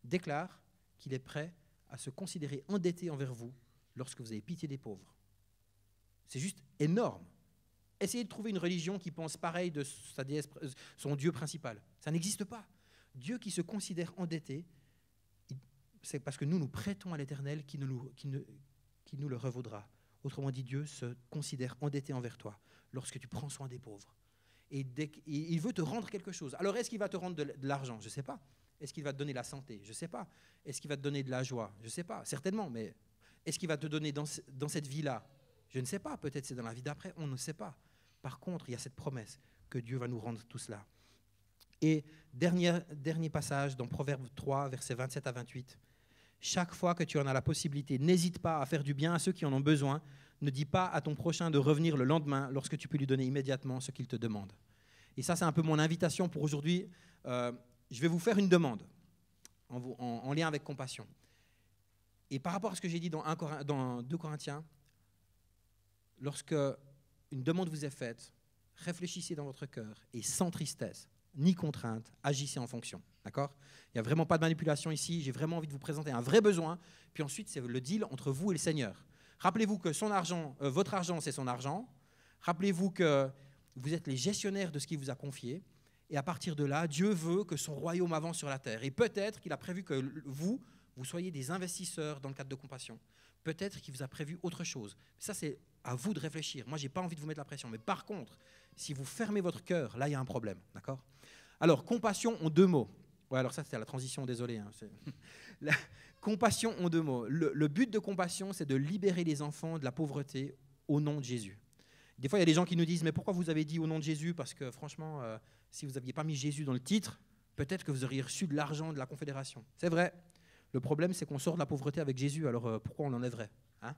déclare qu'il est prêt à se considérer endetté envers vous lorsque vous avez pitié des pauvres. C'est juste énorme. Essayez de trouver une religion qui pense pareil de sa déesse, son Dieu principal. Ça n'existe pas. Dieu qui se considère endetté, c'est parce que nous prêtons à l'Éternel qui nous le revaudra. Autrement dit, Dieu se considère endetté envers toi lorsque tu prends soin des pauvres. Et il veut te rendre quelque chose. Alors, est-ce qu'il va te rendre de l'argent? Je ne sais pas. Est-ce qu'il va te donner la santé? Je ne sais pas. Est-ce qu'il va te donner de la joie? Je ne sais pas. Certainement, mais est-ce qu'il va te donner dans cette vie-là? Je ne sais pas. Peut-être c'est dans la vie d'après. On ne sait pas. Par contre, il y a cette promesse que Dieu va nous rendre tout cela. Et dernier passage dans Proverbe 3, versets 27 à 28. Chaque fois que tu en as la possibilité, n'hésite pas à faire du bien à ceux qui en ont besoin. Ne dis pas à ton prochain de revenir le lendemain lorsque tu peux lui donner immédiatement ce qu'il te demande. Et ça, c'est un peu mon invitation pour aujourd'hui. Je vais vous faire une demande en lien avec compassion. Et par rapport à ce que j'ai dit dans 2 Corinthiens, lorsque une demande vous est faite, réfléchissez dans votre cœur et sans tristesse, ni contrainte, agissez en fonction. D'accord? Il n'y a vraiment pas de manipulation ici. J'ai vraiment envie de vous présenter un vrai besoin. Puis ensuite, c'est le deal entre vous et le Seigneur. Rappelez-vous que votre argent, c'est son argent. Rappelez-vous que vous êtes les gestionnaires de ce qu'il vous a confié. Et à partir de là, Dieu veut que son royaume avance sur la terre. Et peut-être qu'il a prévu que vous soyez des investisseurs dans le cadre de compassion. Peut-être qu'il vous a prévu autre chose. Ça, c'est à vous de réfléchir. Moi, je n'ai pas envie de vous mettre la pression. Mais par contre, si vous fermez votre cœur, là, il y a un problème. D'accord? Alors, compassion en 2 mots. Ouais, alors ça, c'était la transition, désolé. La compassion en 2 mots. Le but de compassion, c'est de libérer les enfants de la pauvreté au nom de Jésus. Des fois, il y a des gens qui nous disent « Mais pourquoi vous avez dit au nom de Jésus ?» Parce que franchement, si vous n'aviez pas mis Jésus dans le titre, peut-être que vous auriez reçu de l'argent de la Confédération. C'est vrai. Le problème, c'est qu'on sort de la pauvreté avec Jésus. Alors, pourquoi on enlèverait, hein?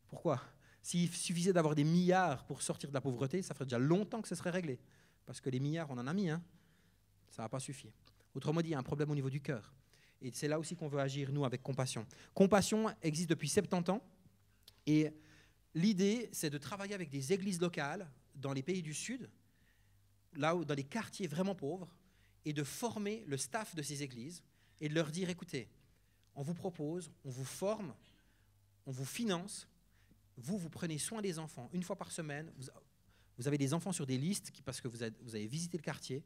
Pourquoi? S'il suffisait d'avoir des milliards pour sortir de la pauvreté, ça ferait déjà longtemps que ce serait réglé. Parce que les milliards, on en a mis, hein? Ça n'a pas suffi. Autrement dit, il y a un problème au niveau du cœur. Et c'est là aussi qu'on veut agir, nous, avec compassion. Compassion existe depuis 70 ans. Et l'idée, c'est de travailler avec des églises locales dans les pays du Sud, là où, dans les quartiers vraiment pauvres, et de former le staff de ces églises et de leur dire, écoutez, on vous propose, on vous forme, on vous finance, vous prenez soin des enfants. Une fois par semaine, vous avez des enfants sur des listes parce que vous avez visité le quartier.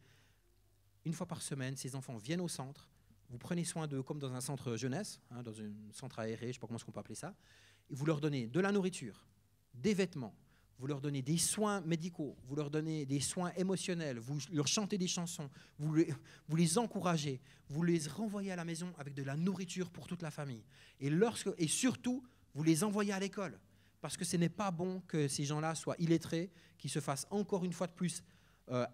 Une fois par semaine, ces enfants viennent au centre, vous prenez soin d'eux comme dans un centre jeunesse, hein, dans un centre aéré, je ne sais pas comment on peut appeler ça, et vous leur donnez de la nourriture, des vêtements, vous leur donnez des soins médicaux, vous leur donnez des soins émotionnels, vous leur chantez des chansons, vous les encouragez, vous les renvoyez à la maison avec de la nourriture pour toute la famille. Et surtout, vous les envoyez à l'école, parce que ce n'est pas bon que ces gens-là soient illettrés, qu'ils se fassent encore une fois de plus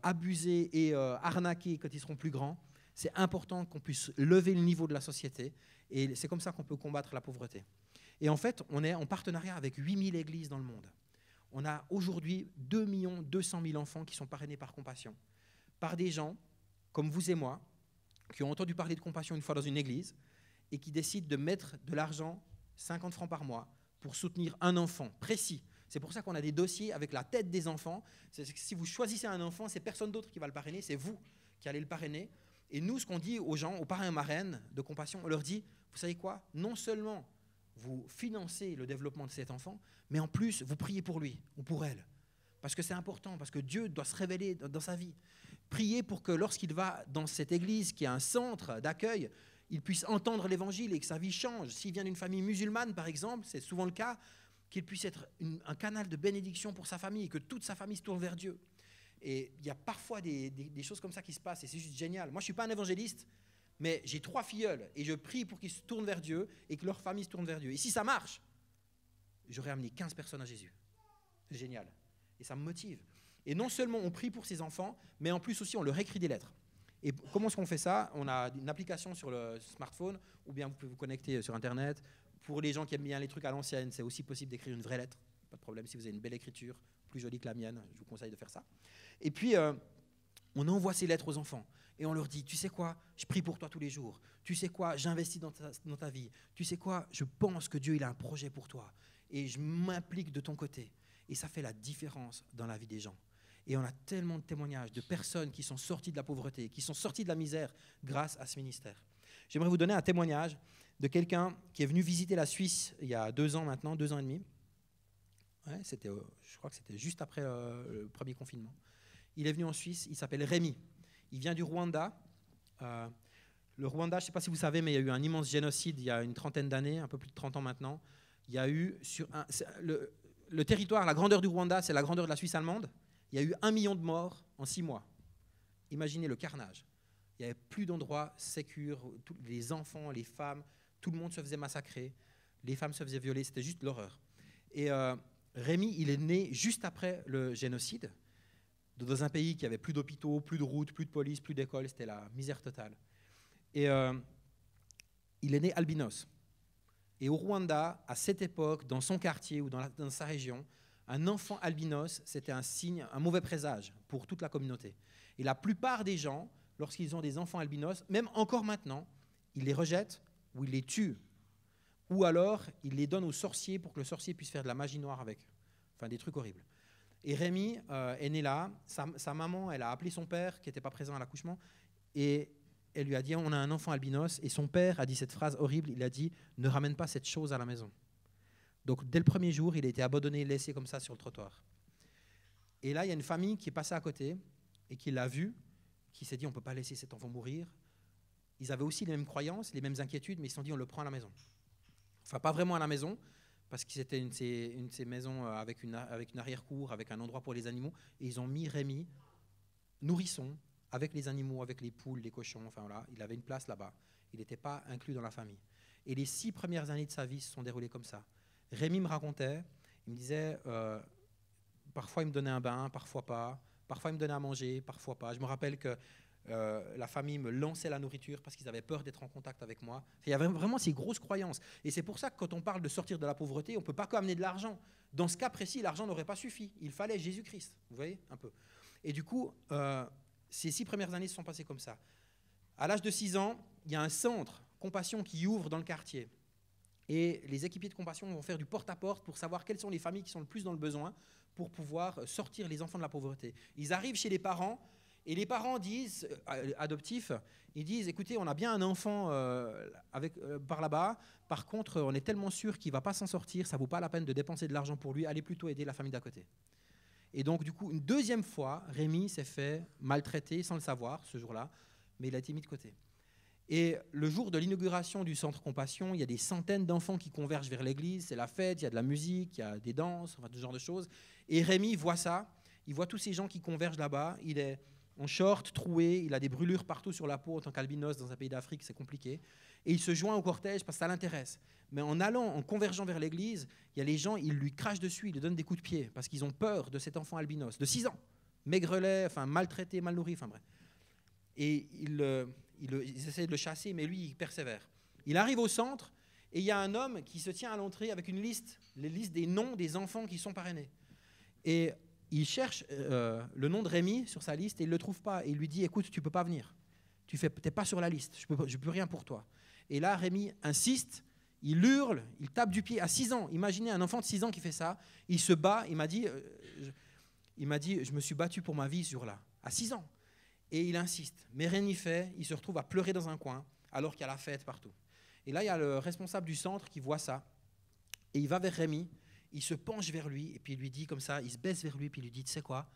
abusés et arnaqués quand ils seront plus grands. C'est important qu'on puisse lever le niveau de la société, et c'est comme ça qu'on peut combattre la pauvreté. Et en fait, on est en partenariat avec 8000 églises dans le monde. On a aujourd'hui 2 200 000 enfants qui sont parrainés par Compassion, par des gens comme vous et moi, qui ont entendu parler de Compassion une fois dans une église et qui décident de mettre de l'argent, 50 francs par mois, pour soutenir un enfant précis. C'est pour ça qu'on a des dossiers avec la tête des enfants. Si vous choisissez un enfant, c'est personne d'autre qui va le parrainer, c'est vous qui allez le parrainer. Et nous, ce qu'on dit aux gens, aux parrains et marraines de Compassion, on leur dit, vous savez quoi? Non seulement vous financez le développement de cet enfant, mais en plus, vous priez pour lui ou pour elle. Parce que c'est important, parce que Dieu doit se révéler dans sa vie. Priez pour que lorsqu'il va dans cette église, qui est un centre d'accueil, il puisse entendre l'évangile et que sa vie change. S'il vient d'une famille musulmane, par exemple, c'est souvent le cas, qu'il puisse être un canal de bénédiction pour sa famille et que toute sa famille se tourne vers Dieu. Et il y a parfois des choses comme ça qui se passent et c'est juste génial. Moi, je ne suis pas un évangéliste, mais j'ai 3 filleuls et je prie pour qu'ils se tournent vers Dieu et que leur famille se tourne vers Dieu. Et si ça marche, j'aurais amené 15 personnes à Jésus. C'est génial. Et ça me motive. Et non seulement on prie pour ces enfants, mais en plus aussi on leur écrit des lettres. Et comment est-ce qu'on fait ça? On a une application sur le smartphone, ou bien vous pouvez vous connecter sur Internet. Pour les gens qui aiment bien les trucs à l'ancienne, c'est aussi possible d'écrire une vraie lettre. Pas de problème, si vous avez une belle écriture, plus jolie que la mienne, je vous conseille de faire ça. Et puis, on envoie ces lettres aux enfants. Et on leur dit, tu sais quoi, je prie pour toi tous les jours. Tu sais quoi, j'investis dans ta vie. Tu sais quoi, je pense que Dieu il a un projet pour toi. Et je m'implique de ton côté. Et ça fait la différence dans la vie des gens. Et on a tellement de témoignages de personnes qui sont sorties de la pauvreté, qui sont sorties de la misère grâce à ce ministère. J'aimerais vous donner un témoignage de quelqu'un qui est venu visiter la Suisse il y a 2 ans maintenant, 2 ans et demi. Ouais, je crois que c'était juste après le premier confinement. Il est venu en Suisse, il s'appelle Rémi. Il vient du Rwanda. Le Rwanda, je ne sais pas si vous savez, mais il y a eu un immense génocide il y a une 30aine d'années, un peu plus de 30 ans maintenant. Il y a eu le territoire, la grandeur du Rwanda, c'est la grandeur de la Suisse allemande. Il y a eu 1 million de morts en 6 mois. Imaginez le carnage. Il n'y avait plus d'endroits sécures. Les enfants, les femmes, tout le monde se faisait massacrer. Les femmes se faisaient violer. C'était juste l'horreur. Et Rémi, il est né juste après le génocide, dans un pays qui avait plus d'hôpitaux, plus de routes, plus de police, plus d'écoles. C'était la misère totale. Et il est né albinos. Et au Rwanda, à cette époque, dans son quartier ou dans sa région, un enfant albinos, c'était un signe, un mauvais présage pour toute la communauté. Et la plupart des gens, lorsqu'ils ont des enfants albinos, même encore maintenant, ils les rejettent ou ils les tuent. Ou alors, ils les donnent aux sorciers pour que le sorcier puisse faire de la magie noire avec. Enfin, des trucs horribles. Et Rémi est né là. Sa maman, elle a appelé son père, qui n'était pas présent à l'accouchement, et elle lui a dit, on a un enfant albinos. Et son père a dit cette phrase horrible, il a dit, ne ramène pas cette chose à la maison. Donc, dès le premier jour, il a été abandonné, laissé comme ça sur le trottoir. Et là, il y a une famille qui est passée à côté et qui l'a vu, qui s'est dit, on ne peut pas laisser cet enfant mourir. Ils avaient aussi les mêmes croyances, les mêmes inquiétudes, mais ils se sont dit, on le prend à la maison. Enfin, pas vraiment à la maison, parce que c'était une de ces maisons avec une arrière-cour, avec un endroit pour les animaux. Et ils ont mis Rémi, nourrisson, avec les animaux, avec les poules, les cochons. Enfin voilà, il avait une place là-bas. Il n'était pas inclus dans la famille. Et les 6 premières années de sa vie se sont déroulées comme ça. Rémi me racontait, il me disait, parfois il me donnait un bain, parfois pas. Parfois il me donnait à manger, parfois pas. Je me rappelle que la famille me lançait la nourriture parce qu'ils avaient peur d'être en contact avec moi. Il y avait vraiment ces grosses croyances. Et c'est pour ça que quand on parle de sortir de la pauvreté, on ne peut pas qu'amener de l'argent. Dans ce cas précis, l'argent n'aurait pas suffi. Il fallait Jésus-Christ, vous voyez, un peu. Et du coup, ces 6 premières années se sont passées comme ça. À l'âge de 6 ans, il y a un centre Compassion qui ouvre dans le quartier. Et les équipiers de Compassion vont faire du porte-à-porte pour savoir quelles sont les familles qui sont le plus dans le besoin pour pouvoir sortir les enfants de la pauvreté. Ils arrivent chez les parents et les parents disent, adoptifs, ils disent, écoutez, on a bien un enfant par là-bas, par contre, on est tellement sûr qu'il ne va pas s'en sortir, ça ne vaut pas la peine de dépenser de l'argent pour lui, allez plutôt aider la famille d'à côté. Et donc, du coup, une deuxième fois, Rémi s'est fait maltraiter sans le savoir ce jour-là, mais il a été mis de côté. Et le jour de l'inauguration du centre Compassion, il y a des centaines d'enfants qui convergent vers l'église, c'est la fête, il y a de la musique, il y a des danses, enfin, tout ce genre de choses. Et Rémi voit ça, il voit tous ces gens qui convergent là-bas, il est en short, troué, il a des brûlures partout sur la peau en tant qu'albinos dans un pays d'Afrique, c'est compliqué. Et il se joint au cortège parce que ça l'intéresse. Mais en convergeant vers l'église, il y a les gens, ils lui crachent dessus, ils lui donnent des coups de pied parce qu'ils ont peur de cet enfant albinos, de 6 ans, maigrelet, enfin, maltraité, mal nourri, enfin bref. Et ils essaient de le chasser, mais lui, il persévère. Il arrive au centre et il y a un homme qui se tient à l'entrée avec une liste, les listes des noms des enfants qui sont parrainés. Et il cherche le nom de Rémi sur sa liste et il ne le trouve pas. Et il lui dit, écoute, tu ne peux pas venir. Tu n'es pas sur la liste, je ne peux rien pour toi. Et là, Rémi insiste, il hurle, il tape du pied à 6 ans. Imaginez un enfant de 6 ans qui fait ça. Il se bat, il m'a dit, je me suis battu pour ma vie ce jour-là, à 6 ans. Et il insiste. Mais rien n'y fait, il se retrouve à pleurer dans un coin, alors qu'il y a la fête partout. Et là, il y a le responsable du centre qui voit ça. Et il va vers Rémi, il se penche vers lui, et puis il lui dit comme ça, il se baisse vers lui, puis il lui dit, tu sais quoi,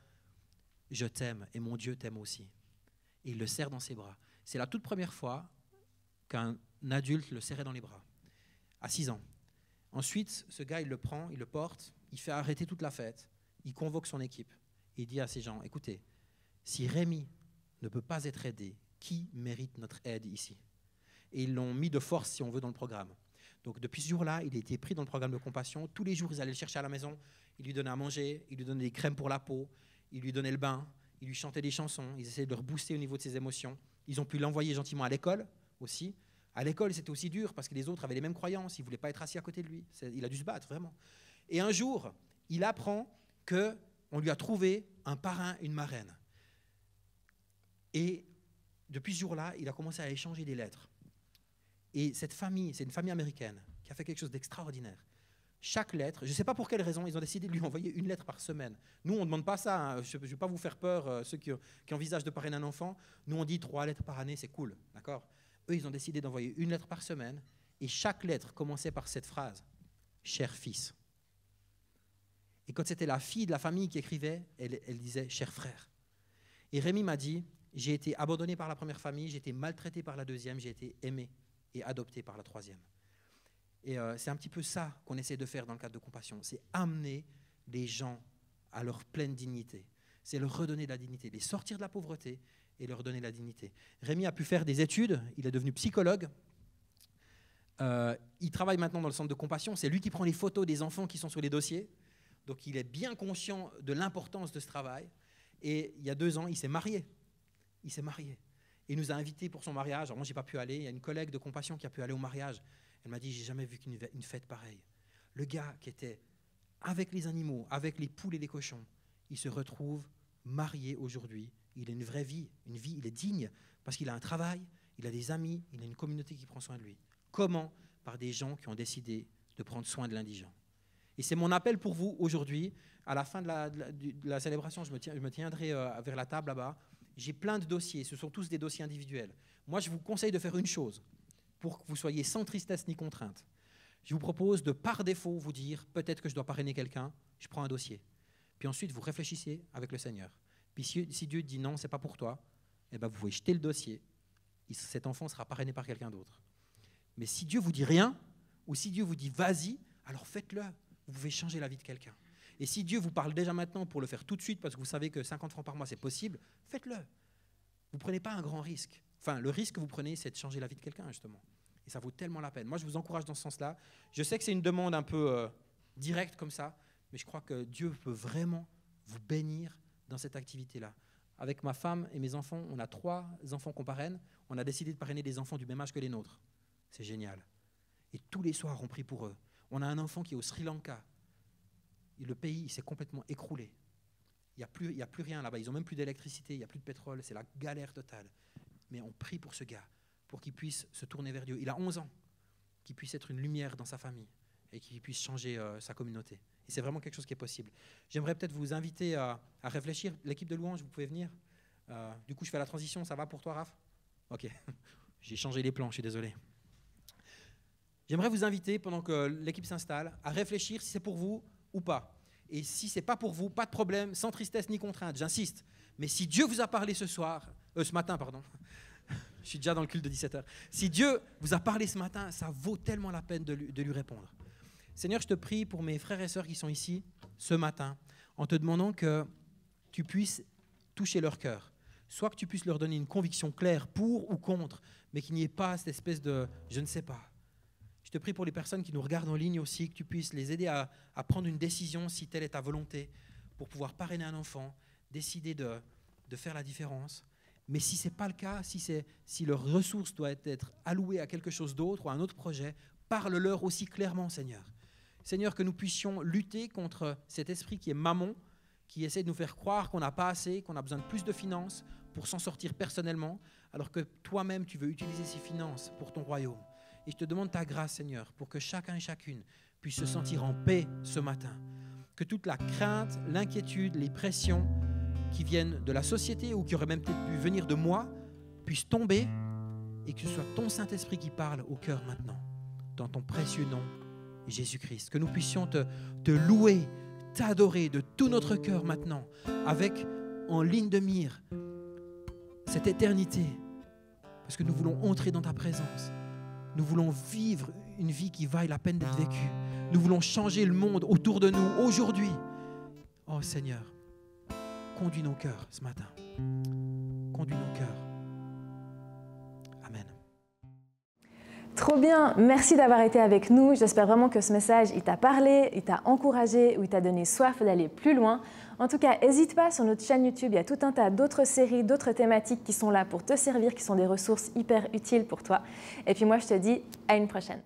je t'aime, et mon Dieu t'aime aussi. Et il le serre dans ses bras. C'est la toute première fois qu'un adulte le serrait dans les bras, à 6 ans. Ensuite, ce gars, il le prend, il le porte, il fait arrêter toute la fête, il convoque son équipe, et il dit à ces gens, écoutez, si Rémi ne peut pas être aidé, qui mérite notre aide ici? Et ils l'ont mis de force, si on veut, dans le programme. Donc depuis ce jour-là, il a été pris dans le programme de Compassion. Tous les jours, ils allaient le chercher à la maison, ils lui donnaient à manger, ils lui donnaient des crèmes pour la peau, ils lui donnaient le bain, ils lui chantaient des chansons, ils essayaient de le rebooster au niveau de ses émotions. Ils ont pu l'envoyer gentiment à l'école aussi. À l'école, c'était aussi dur parce que les autres avaient les mêmes croyances, ils ne voulaient pas être assis à côté de lui. Il a dû se battre, vraiment. Et un jour, il apprend qu'on lui a trouvé un parrain, une marraine. Et depuis ce jour-là, il a commencé à échanger des lettres. Et cette famille, c'est une famille américaine qui a fait quelque chose d'extraordinaire. Chaque lettre, je ne sais pas pour quelle raison, ils ont décidé de lui envoyer une lettre par semaine. Nous, on ne demande pas ça, hein. Je ne vais pas vous faire peur, ceux qui envisagent de parrainer un enfant. Nous, on dit 3 lettres par année, c'est cool, d'accord? Eux, ils ont décidé d'envoyer une lettre par semaine, et chaque lettre commençait par cette phrase, « Cher fils ». Et quand c'était la fille de la famille qui écrivait, elle disait « Cher frère ». Et Rémi m'a dit, j'ai été abandonné par la première famille, j'ai été maltraité par la deuxième, j'ai été aimé et adopté par la troisième. Et c'est un petit peu ça qu'on essaie de faire dans le cadre de Compassion, c'est amener les gens à leur pleine dignité. C'est leur redonner de la dignité, les sortir de la pauvreté et leur donner de la dignité. Rémi a pu faire des études, il est devenu psychologue. Il travaille maintenant dans le centre de Compassion, c'est lui qui prend les photos des enfants qui sont sur les dossiers. Donc il est bien conscient de l'importance de ce travail. Et il y a 2 ans, il s'est marié. Il s'est marié. Il nous a invités pour son mariage. Alors moi, je n'ai pas pu aller. Il y a une collègue de Compassion qui a pu aller au mariage. Elle m'a dit, j'ai jamais vu une fête pareille. Le gars qui était avec les animaux, avec les poules et les cochons, il se retrouve marié aujourd'hui. Il a une vraie vie, il est digne parce qu'il a un travail, il a des amis, il a une communauté qui prend soin de lui. Comment? Par des gens qui ont décidé de prendre soin de l'indigent. Et c'est mon appel pour vous aujourd'hui. À la fin de la célébration, je me tiendrai vers la table là-bas. J'ai plein de dossiers, ce sont tous des dossiers individuels. Moi, je vous conseille de faire une chose, pour que vous soyez sans tristesse ni contrainte. Je vous propose de, par défaut, vous dire, peut-être que je dois parrainer quelqu'un, je prends un dossier. Puis ensuite, vous réfléchissez avec le Seigneur. Puis si Dieu dit non, ce n'est pas pour toi, eh ben, vous pouvez jeter le dossier. Cet enfant sera parrainé par quelqu'un d'autre. Mais si Dieu vous dit rien, ou si Dieu vous dit vas-y, alors faites-le. Vous pouvez changer la vie de quelqu'un. Et si Dieu vous parle déjà maintenant pour le faire tout de suite, parce que vous savez que 50 francs par mois, c'est possible, faites-le. Vous ne prenez pas un grand risque. Enfin, le risque que vous prenez, c'est de changer la vie de quelqu'un, justement. Et ça vaut tellement la peine. Moi, je vous encourage dans ce sens-là. Je sais que c'est une demande un peu directe comme ça, mais je crois que Dieu peut vraiment vous bénir dans cette activité-là. Avec ma femme et mes enfants, on a 3 enfants qu'on parraine. On a décidé de parrainer des enfants du même âge que les nôtres. C'est génial. Et tous les soirs, on prie pour eux. On a un enfant qui est au Sri Lanka. Et le pays s'est complètement écroulé. Il n'y a plus rien là-bas. Ils n'ont même plus d'électricité, il n'y a plus de pétrole. C'est la galère totale. Mais on prie pour ce gars, pour qu'il puisse se tourner vers Dieu. Il a 11 ans, qu'il puisse être une lumière dans sa famille et qu'il puisse changer sa communauté. Et c'est vraiment quelque chose qui est possible. J'aimerais peut-être vous inviter à réfléchir. L'équipe de louange, vous pouvez venir. Du coup, je fais la transition. Ça va pour toi, Raph? Ok. J'ai changé les plans, je suis désolé. J'aimerais vous inviter, pendant que l'équipe s'installe, à réfléchir si c'est pour vous ou pas. Et si ce n'est pas pour vous, pas de problème, sans tristesse ni contrainte, j'insiste. Mais si Dieu vous a parlé ce matin, je suis déjà dans le culte de 17h. Si Dieu vous a parlé ce matin, ça vaut tellement la peine de lui répondre. Seigneur, je te prie pour mes frères et sœurs qui sont ici ce matin, en te demandant que tu puisses toucher leur cœur. Soit que tu puisses leur donner une conviction claire pour ou contre, mais qu'il n'y ait pas cette espèce de « je ne sais pas ». Je te prie pour les personnes qui nous regardent en ligne aussi, que tu puisses les aider à prendre une décision si telle est ta volonté, pour pouvoir parrainer un enfant, décider de faire la différence. Mais si ce n'est pas le cas, si leurs ressources doivent être allouées à quelque chose d'autre ou à un autre projet, parle-leur aussi clairement, Seigneur. Seigneur, que nous puissions lutter contre cet esprit qui est mammon, qui essaie de nous faire croire qu'on n'a pas assez, qu'on a besoin de plus de finances pour s'en sortir personnellement, alors que toi-même, tu veux utiliser ces finances pour ton royaume. Et je te demande ta grâce, Seigneur, pour que chacun et chacune puisse se sentir en paix ce matin. Que toute la crainte, l'inquiétude, les pressions qui viennent de la société ou qui auraient même peut-être pu venir de moi puissent tomber et que ce soit ton Saint-Esprit qui parle au cœur maintenant, dans ton précieux nom, Jésus-Christ. Que nous puissions te louer, t'adorer de tout notre cœur maintenant, avec en ligne de mire cette éternité, parce que nous voulons entrer dans ta présence. Nous voulons vivre une vie qui vaille la peine d'être vécue. Nous voulons changer le monde autour de nous aujourd'hui. Oh Seigneur, conduis nos cœurs ce matin. Conduis nos cœurs. Amen.
Trop bien, merci d'avoir été avec nous. J'espère vraiment que ce message, il t'a parlé, il t'a encouragé ou il t'a donné soif d'aller plus loin. En tout cas, n'hésite pas, sur notre chaîne YouTube, il y a tout un tas d'autres séries, d'autres thématiques qui sont là pour te servir, qui sont des ressources hyper utiles pour toi. Et puis moi, je te dis à une prochaine.